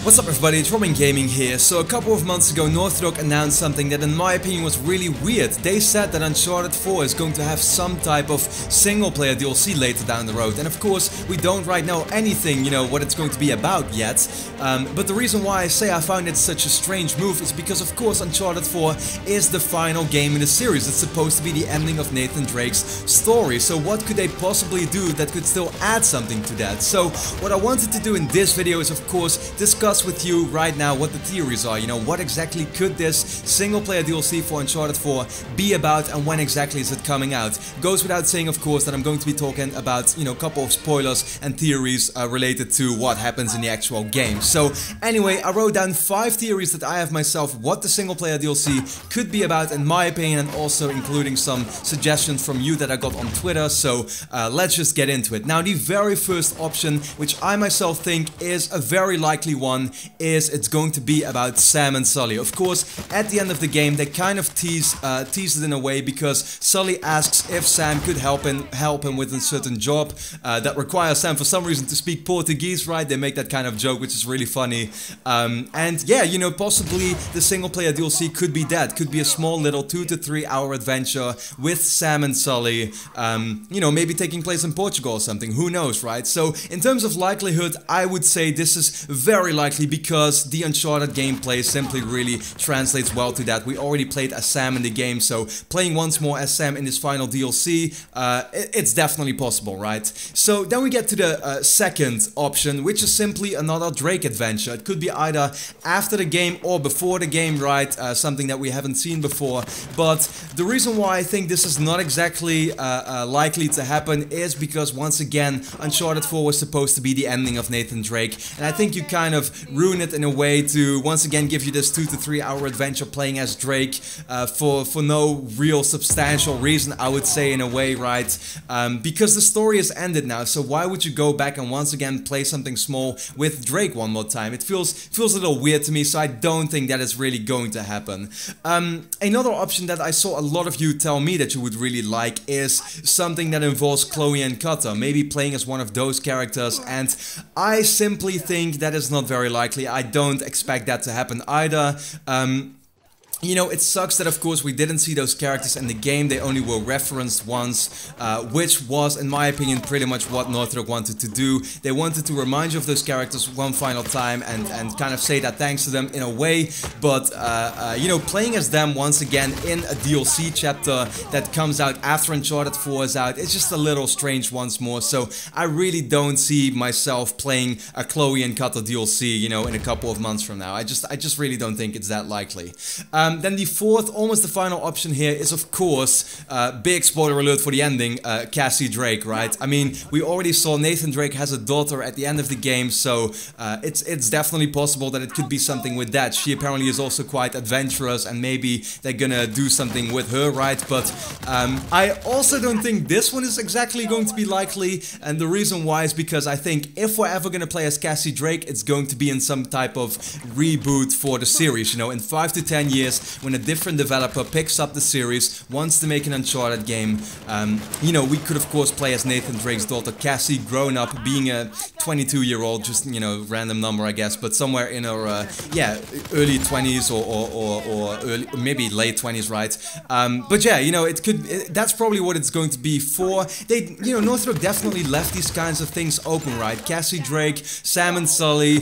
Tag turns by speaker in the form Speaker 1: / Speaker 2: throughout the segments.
Speaker 1: What's up everybody, it's Robin Gaming here. So a couple of months ago Naughty Dog announced something that in my opinion was really weird. They said that Uncharted 4 is going to have some type of single player DLC later down the road. And of course we don't right know anything, what it's going to be about yet. But the reason why I say I found it such a strange move is because of course Uncharted 4 is the final game in the series. It's supposed to be the ending of Nathan Drake's story. So what could they possibly do that could still add something to that? So what I wanted to do in this video is of course discuss with you right now what the theories are, what exactly could this single player DLC for Uncharted 4 be about and when exactly is it coming out. Goes without saying of course that I'm going to be talking about, a couple of spoilers and theories related to what happens in the actual game. So anyway, I wrote down 5 theories that I have myself what the single player DLC could be about in my opinion, and also including some suggestions from you that I got on Twitter. So let's just get into it. Now the very first option, which I myself think is a very likely one, is it's going to be about Sam and Sully. Of course, at the end of the game, they kind of tease it in a way because Sully asks if Sam could help him with a certain job that requires Sam for some reason to speak Portuguese, right? They make that kind of joke, which is really funny. And yeah, possibly the single player DLC could be that. Could be a small little 2 to 3 hour adventure with Sam and Sully, maybe taking place in Portugal or something. Who knows, right? So in terms of likelihood, I would say this is very likely because the Uncharted gameplay simply really translates well to that. We already played as Sam in the game, so playing once more as Sam in this final DLC, it's definitely possible, right? So then we get to the second option, which is simply another Drake adventure. It could be either after the game or before the game, right? Something that we haven't seen before. But the reason why I think this is not exactly likely to happen is because once again, Uncharted 4 was supposed to be the ending of Nathan Drake, and I think you kind of ruin it in a way to once again give you this 2 to 3 hour adventure playing as Drake for no real substantial reason, I would say, in a way, right? Because the story is ended now, so why would you go back and once again play something small with Drake one more time? It feels a little weird to me, so I don't think that is really going to happen. Another option that I saw a lot of you tell me that you would really like is something that involves Chloe and Cutter, maybe playing as one of those characters, and I simply think that is not very likely. I don't expect that to happen either. It sucks that of course we didn't see those characters in the game. They only were referenced once, which was in my opinion pretty much what Naughty Dog wanted to do. They wanted to remind you of those characters one final time and kind of say that thanks to them in a way, but playing as them once again in a DLC chapter that comes out after Uncharted 4 is out, it's just a little strange once more. So I really don't see myself playing a Chloe and Cutter DLC, in a couple of months from now. I just really don't think it's that likely. Then the fourth, almost the final option here is of course, big spoiler alert for the ending, Cassie Drake, right? I mean, we already saw Nathan Drake has a daughter at the end of the game, so it's definitely possible that it could be something with that. She apparently is also quite adventurous and maybe they're gonna do something with her, right? But I also don't think this one is exactly going to be likely, and the reason why is because I think if we're ever gonna play as Cassie Drake, it's going to be in some type of reboot for the series, in 5 to 10 years, when a different developer picks up the series, wants to make an Uncharted game. We could of course play as Nathan Drake's daughter Cassie, grown up, being a 22-year-old, just, random number I guess, but somewhere in her, early 20s or maybe late 20s, right? But yeah, that's probably what it's going to be for. Naughty Dog definitely left these kinds of things open, right? Cassie Drake, Sam and Sully,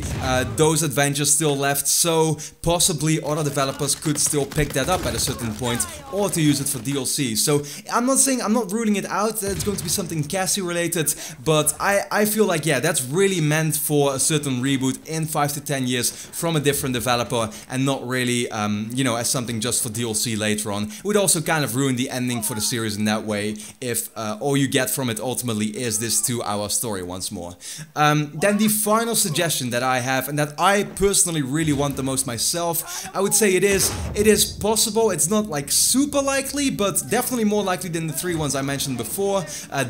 Speaker 1: those adventures still left, so possibly other developers could still pick that up at a certain point, or to use it for DLC. So I'm not ruling it out that it's going to be something Cassie related, but I feel like, yeah, that's really meant for a certain reboot in 5 to 10 years from a different developer, and not really, as something just for DLC later on. It would also kind of ruin the ending for the series in that way, if all you get from it ultimately is this 2 hour story once more. Then the final suggestion that I have, and that I personally really want the most myself, I would say it is possible. It's not like super likely, but definitely more likely than the 3 ones I mentioned before.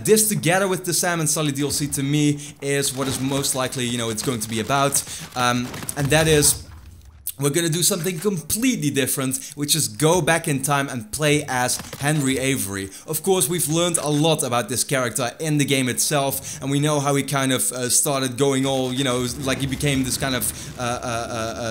Speaker 1: This together with the Sam and Sully DLC to me is what is most likely, it's going to be about. And that is we're gonna do something completely different, which is go back in time and play as Henry Avery. Of course, we've learned a lot about this character in the game itself, and we know how he kind of started going all, you know, like he became this kind of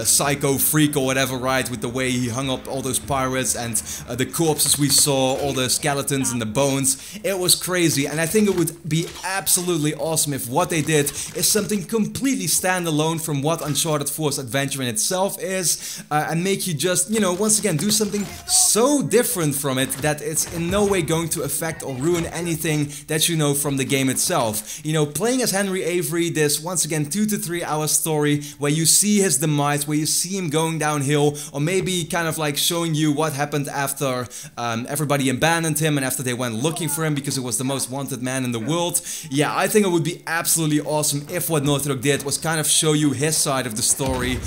Speaker 1: psycho freak or whatever, right, with the way he hung up all those pirates and the corpses we saw, all the skeletons and the bones. It was crazy, and I think it would be absolutely awesome if what they did is something completely standalone from what Uncharted 4's adventure in itself is. And make you just, you know, once again do something so different from it that it's in no way going to affect or ruin anything that you know from the game itself. You know, playing as Henry Avery, this once again 2 to 3 hour story where you see his demise, where you see him going downhill, or maybe kind of like showing you what happened after everybody abandoned him and after they went looking for him because he was the most wanted man in the world. Yeah, I think it would be absolutely awesome if what Naughty Dog did was kind of show you his side of the story,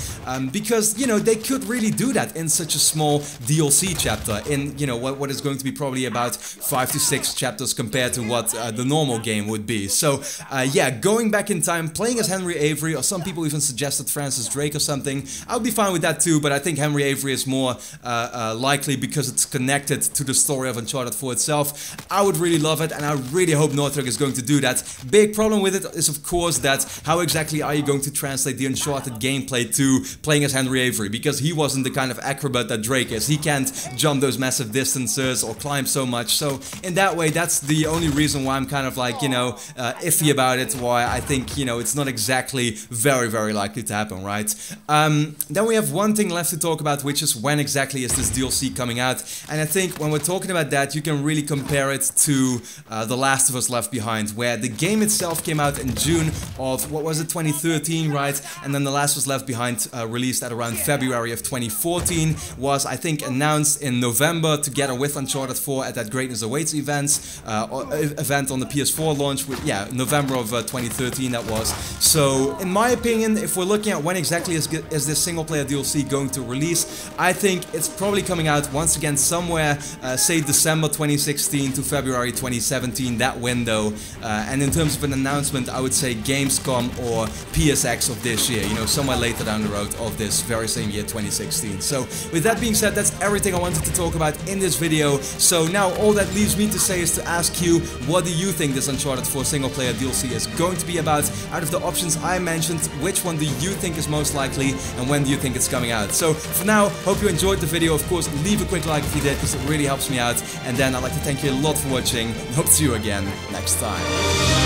Speaker 1: because, you know, they could really do that in such a small DLC chapter in, you know, what is going to be probably about 5 to 6 chapters compared to what the normal game would be. So yeah, going back in time, playing as Henry Avery, or some people even suggested Francis Drake or something. I would be fine with that too, but I think Henry Avery is more likely because it's connected to the story of Uncharted 4 itself. I would really love it, and I really hope Naughty Dog is going to do that. Big problem with it is, of course, that how exactly are you going to translate the Uncharted gameplay to playing as Henry Avery? Because he wasn't the kind of acrobat that Drake is. He can't jump those massive distances or climb so much. So in that way, that's the only reason why I'm kind of like, you know, iffy about it. Why I think, you know, it's not exactly very likely to happen, right? Then we have one thing left to talk about, which is when exactly is this DLC coming out? And I think when we're talking about that, you can really compare it to The Last of Us Left Behind, where the game itself came out in June of, what was it, 2013, right? And then The Last of Us Left Behind released at around February of 2014, was I think announced in November together with Uncharted 4 at that Greatness Awaits event on the PS4 launch, with, yeah, November of 2013 that was. So in my opinion, if we're looking at when exactly is this single player DLC going to release, I think it's probably coming out once again somewhere, say December 2016 to February 2017, that window. And in terms of an announcement, I would say Gamescom or PSX of this year, you know, somewhere later down the road of this very same year, 2016. So with that being said, that's everything I wanted to talk about in this video. So now all that leaves me to say is to ask you, what do you think this Uncharted 4 single player DLC is going to be about? Out of the options I mentioned, which one do you think is most likely, and when do you think it's coming out? So for now, hope you enjoyed the video. Of course, leave a quick like if you did, because it really helps me out. And then I'd like to thank you a lot for watching, and hope to see you again next time.